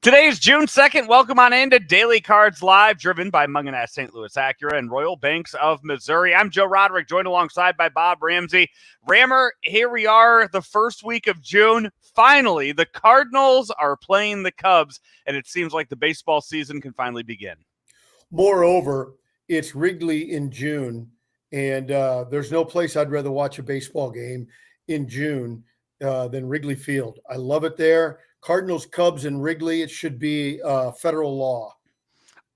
Today is June 2nd. Welcome on into Daily Cards Live, driven by Munganess St. Louis Acura and Royal Banks of Missouri. I'm Joe Roderick, joined alongside by Bob Ramsey. Rammer, here we are, the first week of June. Finally, the Cardinals are playing the Cubs, and it seems like the baseball season can finally begin. Moreover, it's Wrigley in June, and there's no place I'd rather watch a baseball game in June than Wrigley Field. I love it there. Cardinals, Cubs, and Wrigley. It should be federal law.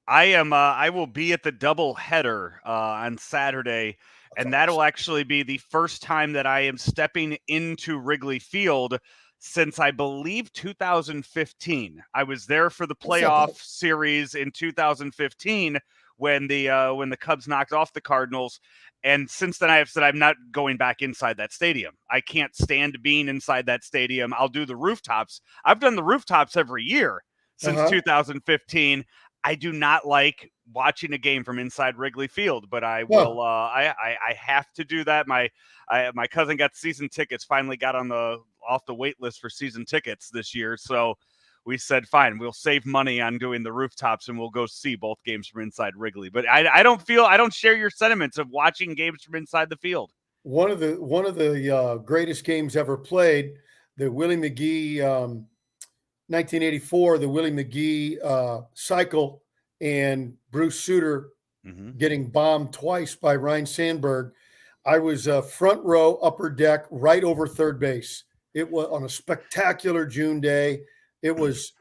I will be at the doubleheader on Saturday, and that'll actually be the first time that I am stepping into Wrigley Field since I believe 2015. I was there for the playoff series in 2015 when the Cubs knocked off the Cardinals. And since then, I have said I'm not going back inside that stadium. I can't stand being inside that stadium. I'll do the rooftops. I've done the rooftops every year since 2015. I do not like watching a game from inside Wrigley Field, but I will. I have to do that. My cousin got season tickets. Finally got off the wait list for season tickets this year. So we said, fine, we'll save money on doing the rooftops and we'll go see both games from inside Wrigley. But I don't share your sentiments of watching games from inside the field. One of the greatest games ever played, the Willie McGee 1984, the Willie McGee cycle, and Bruce Sutter getting bombed twice by Ryne Sandberg. I was front row, upper deck, right over third base. It was on a spectacular June day. It's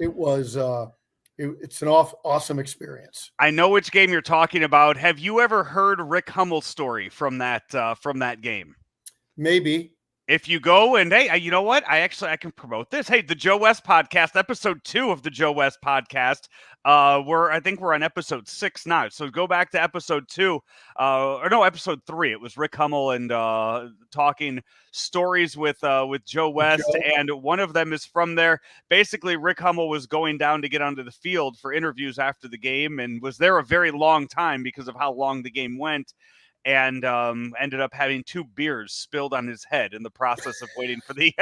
an awesome experience. I know which game you're talking about. Have you ever heard Rick Hummel's story from that game? Maybe. If you go and, hey, you know what? I can promote this. Hey, the Joe West podcast, episode 2 of the Joe West podcast. I think we're on episode 6 now. So go back to episode 2, episode 3. It was Rick Hummel and talking stories with Joe West, and one of them is from there. Basically, Rick Hummel was going down to get onto the field for interviews after the game, and was there a very long time because of how long the game went. And ended up having 2 beers spilled on his head in the process of waiting for the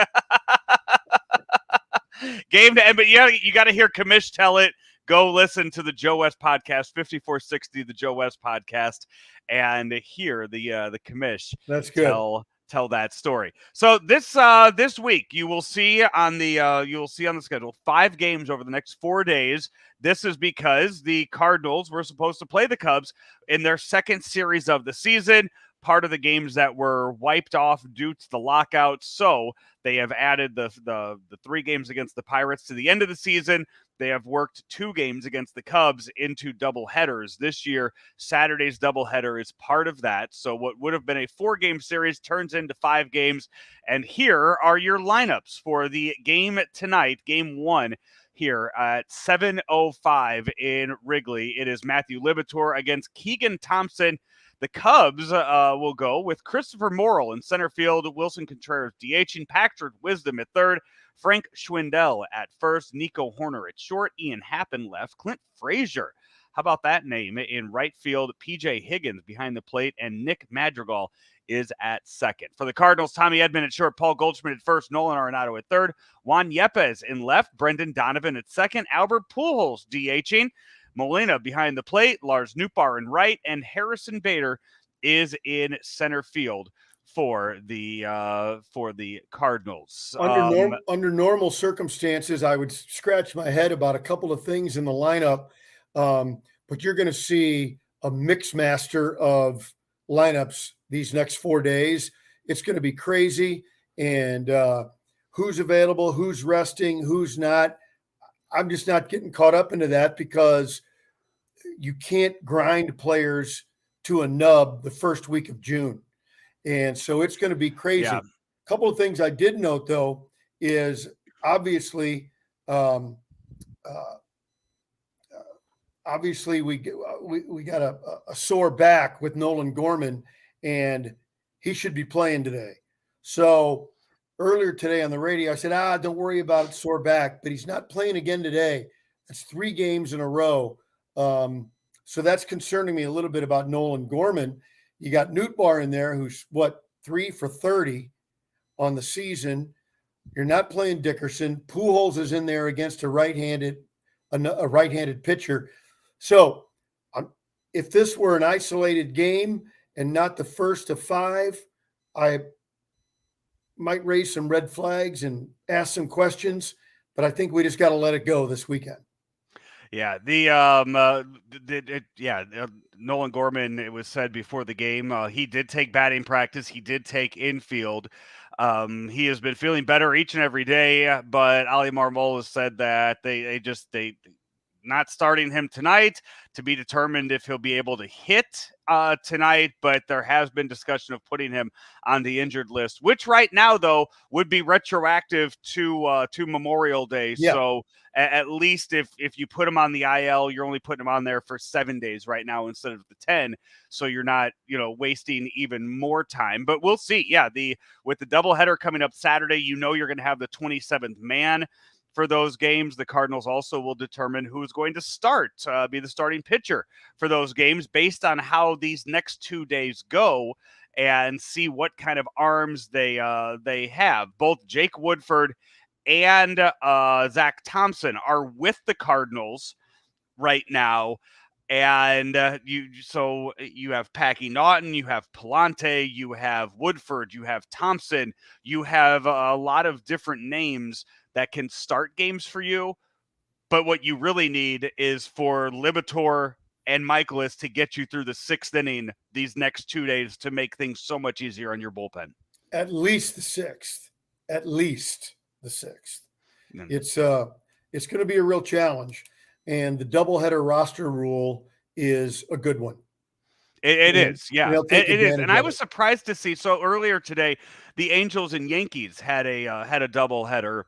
game to end. But yeah, you got to hear Kamish tell it. Go listen to the Joe West podcast, 5460, the Joe West podcast, and hear the Kamish. That's good. Tell that story. So this week you will see on the schedule 5 games over the next 4 days. This is because the Cardinals were supposed to play the Cubs in their second series of the season, part of the games that were wiped off due to the lockout. So they have added the 3 games against the Pirates to the end of the season. They have worked 2 games against the Cubs into double headers this year. Saturday's doubleheader is part of that. So what would have been a 4-game series turns into 5 games. And here are your lineups for the game tonight, game 1. Here at 7:05 in Wrigley. It is Matthew Liberatore against Keegan Thompson. The Cubs will go with Christopher Morrell in center field, Wilson Contreras DHing, Patrick Wisdom at third, Frank Schwindel at first, Nico Horner at short, Ian Happen left, Clint Frazier, how about that name, in right field, PJ Higgins behind the plate, and Nick Madrigal is at second. For the Cardinals, Tommy Edman at short, Paul Goldschmidt at first, Nolan Arenado at third, Juan Yepes in left, Brendan Donovan at second, Albert Pujols DHing, Molina behind the plate, Lars Nootbaar in right, and Harrison Bader is in center field for the Cardinals. Under normal circumstances, I would scratch my head about a couple of things in the lineup, but you're going to see a mix master of lineups these next 4 days. It's going to be crazy, and who's available, who's resting, who's not. I'm just not getting caught up into that because you can't grind players to a nub the first week of June. And so it's going to be crazy. Yeah. A couple of things I did note, though, is obviously we got a sore back with Nolan Gorman, and he should be playing today. So earlier today on the radio, I said, don't worry about sore back, but he's not playing again today. That's 3 games in a row. So that's concerning me a little bit about Nolan Gorman. You got Nootbaar in there, who's 3 for 30 on the season. You're not playing Dickerson. Pujols is in there against a right-handed a right-handed pitcher. So if this were an isolated game and not the first of 5, I might raise some red flags and ask some questions, but I think we just got to let it go this weekend. Yeah, Nolan Gorman, it was said before the game, he did take batting practice. He did take infield. He has been feeling better each and every day, but Ali Marmol has said that they not starting him tonight, to be determined if he'll be able to hit tonight, but there has been discussion of putting him on the injured list, which right now, though, would be retroactive to Memorial Day. Yeah. So at least if you put him on the IL, you're only putting him on there for 7 days right now instead of the 10. So you're not, wasting even more time. But we'll see. Yeah, with the doubleheader coming up Saturday, you're going to have the 27th man for those games. The Cardinals also will determine who's going to start, be the starting pitcher for those games based on how these next 2 days go, and see what kind of arms they have. Both Jake Woodford and Zach Thompson are with the Cardinals right now. And you have Packy Naughton, you have Palante, you have Woodford, you have Thompson, you have a lot of different names that can start games for you. But what you really need is for Libator and Michaelis to get you through the 6th inning these next 2 days to make things so much easier on your bullpen. At least the 6th. At least the 6th. Mm. It's going to be a real challenge. And the doubleheader roster rule is a good one. It is, yeah. It is, and I was it. surprised to see. So earlier today, the Angels and Yankees had a doubleheader.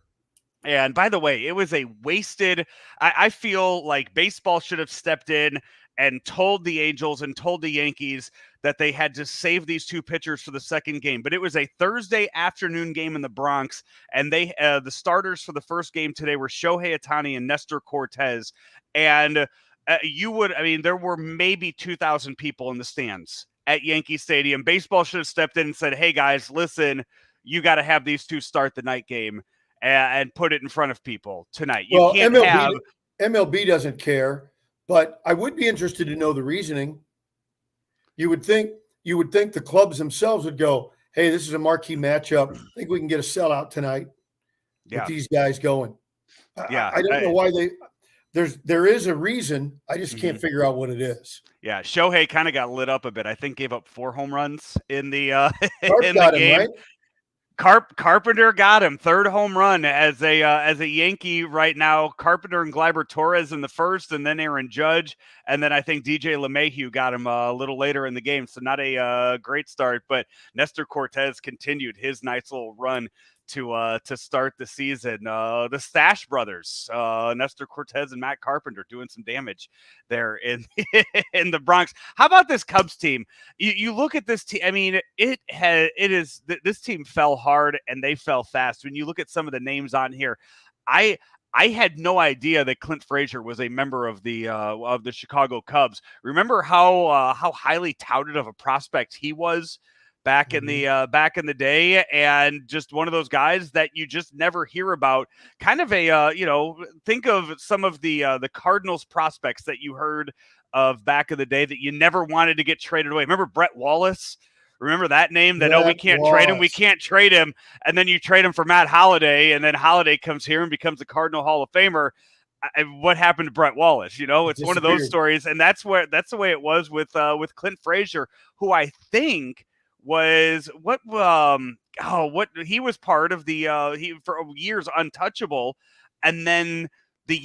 And by the way, it was a wasted. I feel like baseball should have stepped in and told the Angels and told the Yankees that they had to save these 2 pitchers for the second game. But it was a Thursday afternoon game in the Bronx, and the starters for the first game today were Shohei Ohtani and Nestor Cortez. And there were maybe 2,000 people in the stands at Yankee Stadium. Baseball should have stepped in and said, hey, guys, listen, you got to have these 2 start the night game and put it in front of people tonight. You can't MLB doesn't care, but I would be interested to know the reasoning. You would think the clubs themselves would go, hey, this is a marquee matchup. I think we can get a sellout tonight with these guys going. I don't know why there is a reason. I just can't figure out what it is. Yeah, Shohei kind of got lit up a bit. I think gave up 4 home runs in the in the game. Right? Carpenter got him, 3rd home run as a Yankee right now. Carpenter and Gleyber Torres in the first, and then Aaron Judge, and then I think DJ LeMahieu got him a little later in the game. So not a great start, but Nestor Cortez continued his nice little run to start the season. The Stash brothers, Nestor Cortez and Matt Carpenter, doing some damage there in in the Bronx. How about this Cubs team? You look at this team. I mean, this team fell hard and they fell fast. When you look at some of the names on here, I had no idea that Clint Frazier was a member of the Chicago Cubs. Remember how highly touted of a prospect he was back in the day, and just one of those guys that you just never hear about. Kind of a think of some of the Cardinals prospects that you heard of back in the day that you never wanted to get traded away. Remember Brett Wallace? Remember that name? That we can't trade him, and then you trade him for Matt Holliday, and then Holliday comes here and becomes a Cardinal Hall of Famer. What happened to Brett Wallace? It's one of those stories, and that's the way it was with Clint Frazier, who I think was what he was part of he for years untouchable, and then the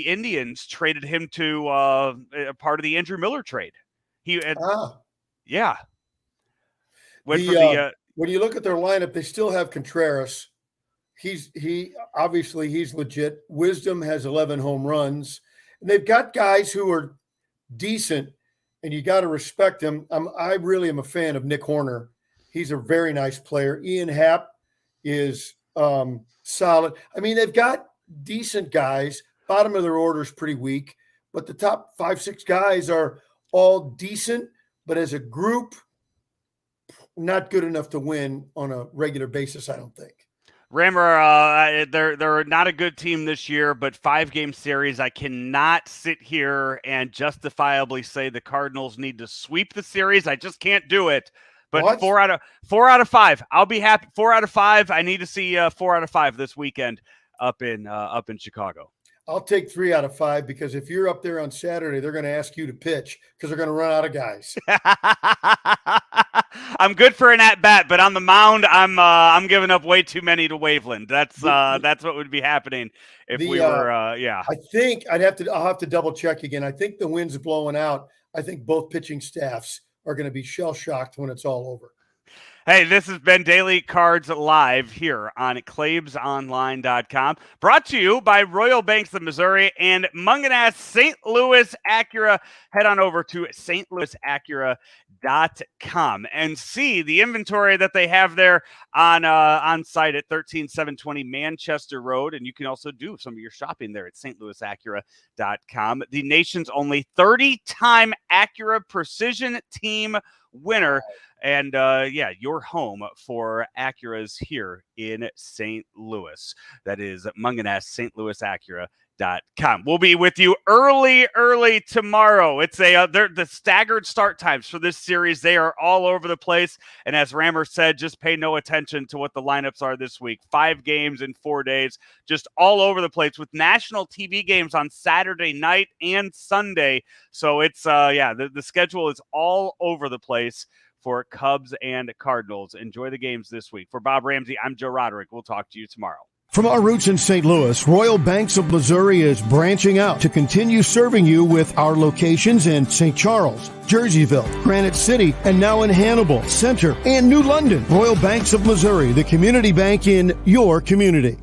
Indians traded him to part of the Andrew Miller trade. When you look at their lineup, they still have Contreras. He's legit. Wisdom has 11 home runs, and they've got guys who are decent, and you got to respect him. I really am a fan of Nick Horner. He's a very nice player. Ian Happ is solid. I mean, they've got decent guys. Bottom of their order is pretty weak, but the top 5-6 guys are all decent, but as a group, not good enough to win on a regular basis, I don't think. Rammer, they're not a good team this year, but 5-game series. I cannot sit here and justifiably say the Cardinals need to sweep the series. I just can't do it. But What? 4 out of 5. I'll be happy. 4 out of 5. I need to see 4 out of 5 this weekend up in Chicago. I'll take 3 out of 5 because if you're up there on Saturday, they're going to ask you to pitch because they're going to run out of guys. I'm good for an at bat, but on the mound, I'm giving up way too many to Waveland. That's what would be happening if we were. Yeah, I think I'll have to double check again. I think the wind's blowing out. I think both pitching staffs are going to be shell shocked when it's all over. Hey, this has been Daily Cards Live here on ClaibsOnline.com. Brought to you by Royal Banks of Missouri and Munganast St. Louis Acura. Head on over to stlouisacura.com and see the inventory that they have there on site at 13720 Manchester Road. And you can also do some of your shopping there at stlouisacura.com. The nation's only 30-time Acura Precision Team winner. And your home for Acuras here in St. Louis. That is Munganast St. Louis Acura.com. We'll be with you early tomorrow. It's the staggered start times for this series. They are all over the place. And as Rammer said, just pay no attention to what the lineups are this week. 5 games in 4 days, just all over the place with national TV games on Saturday night and Sunday. So it's the schedule is all over the place for Cubs and Cardinals. Enjoy the games this week. For Bob Ramsey, I'm Joe Roderick. We'll talk to you tomorrow. From our roots in St. Louis, Royal Banks of Missouri is branching out to continue serving you with our locations in St. Charles, Jerseyville, Granite City, and now in Hannibal, Center, and New London. Royal Banks of Missouri, the community bank in your community.